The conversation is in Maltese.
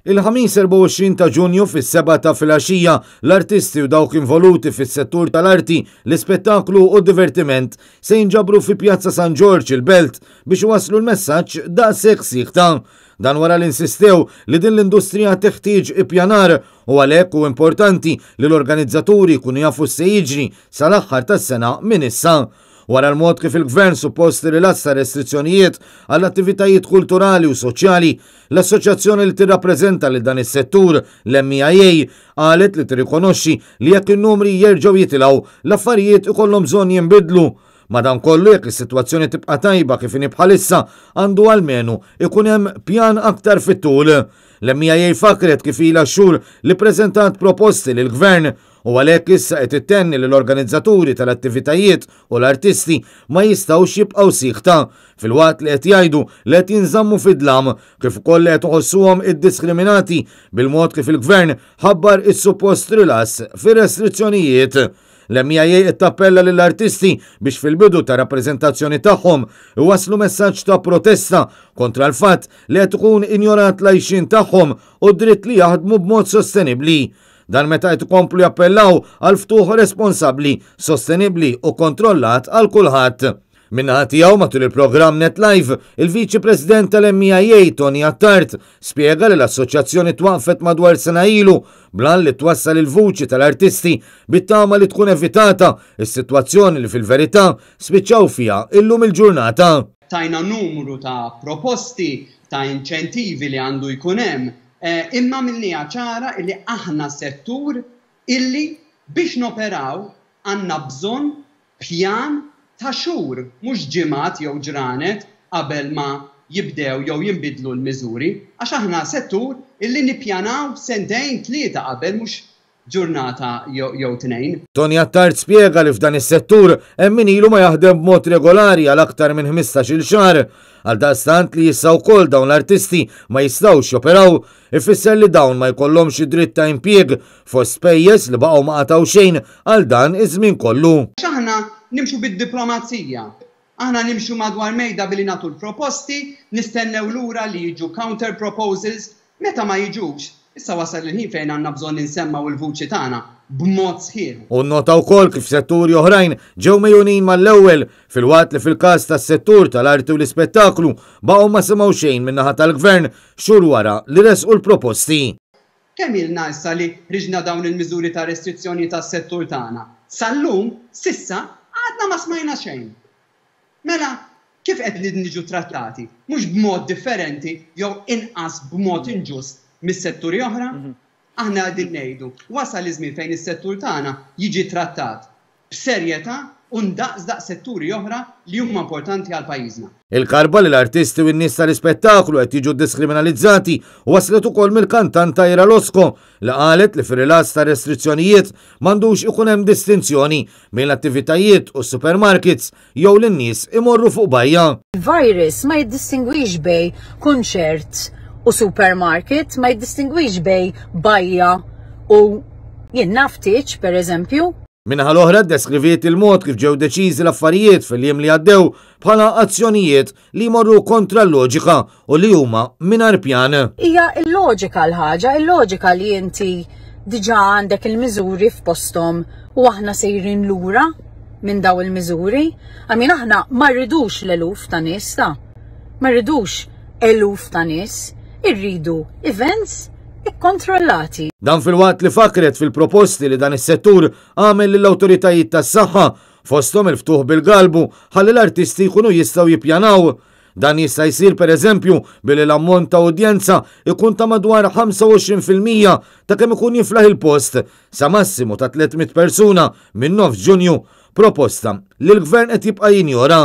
Il-ħamis 24 ta' Ġunju fis-7 ta' filgħaxija l-artisti u dawk involuti fis-settur tal-arti, l-ispettaklu u d-divertiment se jinġabru fi Pjazza San Giorgio il-Belt biex waslu l-messaġġ daqshekk sieħta. Dan wara l-insistew li din l-industrija teħtieġ ippjanar u għalhekk hu importanti li l-organizzaturi jkunu jafu se jiġri sal-aħħar tas-sena minn issa. Wara l-mod kif il-Gvern suppost rilassa restrizzjonijiet għall-attivitajiet kulturali u soċjali, l-assoċjazzjoni li tirrappreżenta lil dan is-settur, l-MIA, qalet li tirrikonoxxi li jekk in-numri jerġgħu jitilgħu l-affarijiet ikollhom bżonn jinbidlu. Madankollu jekk is-sitwazzjoni tibqa' tajba kif inhi bħalissa għandu għalmenu ikun hemm pjan aktar fit-tul. L-MIA fakret kif ilha xhur li ppreżentat proposti lill gvern u għalhekk issa qed ittenni li l-organizzaturi tal-attivitajiet u l-artisti ma jistgħux jibqgħu sieħta filwaqt li qed jgħidu li qed jinżammu fid-dlam kif ukoll qed iħossuhom iddiskriminati bil-mod kif il-gvern ħabbar is-suppost rilass fir-restrizzjonijiet. L-MIA tappella lill-artisti biex fil-bidu ta' rappreżentazzjoni tagħhom iwasslu messaġġ ta' protesta kontra l-fatt li qed ikun injorat l-għajxin tagħhom u dritt li jaħdmu b'mod sostenibbli. Dan meta qed ikomplu jappellaw għal ftuħ responsabbli, sostenibbli u kontrollat għal kulħadd. Minnaħa tiegħu matul il-programm NetLive, il-Viċi President tal-MIA Tony Attard spjega li l-assoċjazzjoni twaqfet madwar sena ilu blan li twassal il-vuċi tal-artisti bit-tama li tkun evitata is-sitwazzjoni li fil-verità spiċċaw fiha illum il-ġurnata. Tajna numru ta' proposti ta' inċentivi li għandu jkun hemm, imma milli ċara illi aħna settur illi biex noperaw għandna bżonn pjan ta' xhur, mhux ġimgħat jew ġranet qabel ma jibdew jew jinbidlu l-miżuri, għax aħna settur illi nippjanaw sentejn tlieta qabel mhux ġurnata jew tnejn. Tony Attard spjega li f'dan is-settur hemm min ilu ma jaħdem b'mod regolari għal aktar minn 15-il xahar. Għaldaqstant li issa wkoll dawn l-artisti ma jistgħux joperaw ifisser li dawn ma jkollhomx id-dritt ta' impjieg fost spejjeż li baqgħu ma qataw xejn għal dan iż-żmien kollu. Aħna nimxu bid-diplomazija. Aħna nimxu madwar mejda billi nagħtu l-proposti, nistennew lura li jiġu counter proposals, meta ma jiġux. Issa wasal il-ħin fejn għandna bżonn insemmaw il-vuċi tagħna b'mod sħiħ. U nnota wkoll kif setturi oħrajn ġew mejjunin mal-ewwel filwaqt li fil-każ tas-settur tal-arti u l-ispettaklu baqgħu ma semgħu xejn min-naħa tal-gvern xhur wara li resqu l-proposti. Kemm ilna issa li riġna dawn il-miżuri ta' restrizzjoni tas-settur tagħna? Sallum, sissa, għadna ma smajna xejn. Mela, kif qed li niġu trattati? Mhux b'mod differenti jew inqas b'mod inġust mis-setturi oħra? Aħna għadin ngħidu, wasal iż-żmien fejn is-settur tagħna jiġi trattat b'serjetà u ndaqs setturi oħra li huma importanti għal pajjiżna. Il-karba li l-artisti u n-nies tal-ispettaklu qed jiġu diskriminalizzati waslet ukoll mill-kantanta Ira Losco li qalet li fir-rilass ta' restrizzjonijiet m'għandux ikun hemm distinzjoni bejn l-attivitajiet u s-supermarkets jew lin-nies imorru fuq bajja. Il-virus ma jiddistingwix bej kunċert u supermarket, ma jiddistingwix bej bajja u jien naftiċ, per eżempju. Minnaħa l-oħra deskriviet il-mod kif ġew deċiżi l-affarijiet fil-jiem li għaddew bħala azzjonijiet li jmorru kontra l-loġika u li huma mingħajr pjan. Hija l-loġika l-ħaġa, il-loġika li inti diġà għandek il-miżuri f'posthom u aħna sejrin lura minn daw il-miżuri. Għamin aħna ma rridux l-eluf ta' nies ma rridux eluf ta' nies, irridu events ikkontrollati. Dan fil-waqt li fakret fil-proposti li dan is-settur għamel lill-awtoritajiet tas-saħħa fosthom il-ftuħ bil-galbu ħalli l-artisti jkunu jistgħu jippjanaw. Dan jista' jsir pereżempju billi l-ammont ta' udjenza ikun ta' madwar 25% ta' kemm ikun jiflaħ il-post sa massimu ta' 300 persuna minn 9 Ġunju, proposta li l-gvern qed jibqa' jinjora.